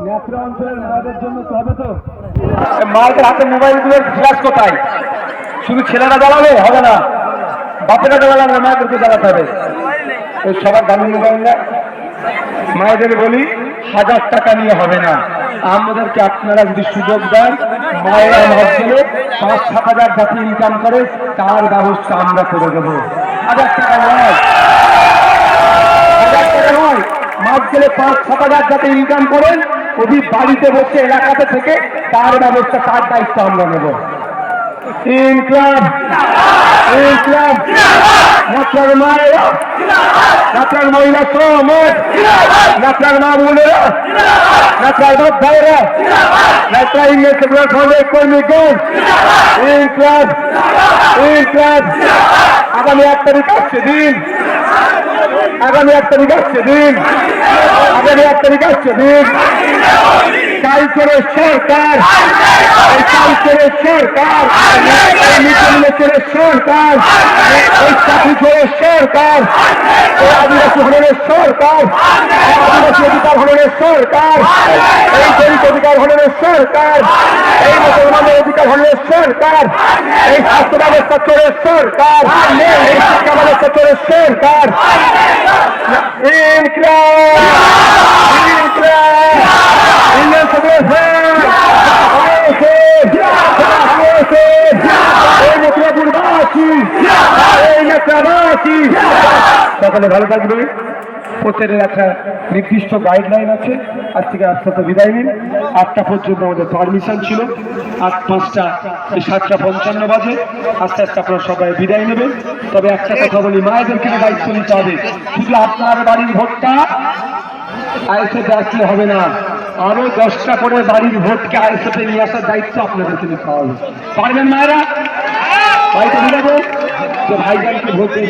নেত্রা অঞ্চলের মায়েদের জন্য তো হবে তো। মায়েদের হাতে মোবাইলগুলোর ফ্ল্যাশ কোথায়? শুধু ছেলেরা জ্বালাবে হবে না, বাপেরা জ্বালাবে, মায়েদেরকে জ্বালাতে হবে। সবার দামি মোবাইল না। মায়েদের বলি 1000 টাকা নিয়ে হবে না, আমাদেরকে আপনারা যদি সুযোগ দেন, মায়েরা মাস গেলে 5-7 হাজার যাতে ইনকাম করে তার ব্যবস্থা আমরা করে দেবো। 1000 টাকা নয়, 1000 টাকা নয়, মাস গেলে 5-7 হাজার যাতে ইনকাম করেন, ওই বাড়িতে বসে এলাকাতে থেকে তার ব্যবস্থা, তার দায়িত্ব আমরা নেব। ইনকলাব, ইনকলাব, নেত্রার মায়েরা, নেত্রার মহিলা শ্রমিক, নেত্রার মা বোনেরা, নেত্রার বাপ ভাইরা, নেত্রা ইংরেজ সেকুলার ফ্রন্টের কর্মীগণ, ইনকলাব, ইনকলাব। আগামী 1 তারিখ আসছে দিন, আগামী 1 তারিখ আসছে দিন, আগামী 1 তারিখ আসছে দিন। কালচরের সরকার, এই কালচরের সরকার, এই মিছিল সরকার, এই চাকরিচোরের সরকার, এই আদিবাসী হরণের সরকার, আদিবাসী অধিকার হরণের সরকার, এই দলিত অধিকার হরণের সরকার, এই মুসলমানের অধিকার হরণের সরকার, এই স্বাস্থ্য ব্যবস্থা চোরের সরকার, এই শিক্ষা ব্যবস্থা চোরের সরকার। সকলে ভালো থাকবে। প্রচারের একটা নির্দিষ্ট গাইডলাইন আছে। আজ থেকে আস্তে আস্তে বিদায় নিন। 8টা পর্যন্ত আমাদের পারমিশন ছিল, 8-5টা 7:55 বাজে। আস্তে আস্তে আপনারা সবাই বিদায় নেবেন। তবে একটা কথা বলি, মায়েদেরকে দায়িত্ব নিতে হবে। শুধু আপনার বাড়ির ভোটটা আইএসএফে আসলে হবে না, আরো 10টা করে বাড়ির ভোটকে আইএসএফে নিয়ে আসার দায়িত্ব আপনাদেরকে নিতে হবে। পারবেন মায়েরা? বাড়িতে বুঝাবো যে ভাইজানকে ভোট দিয়ে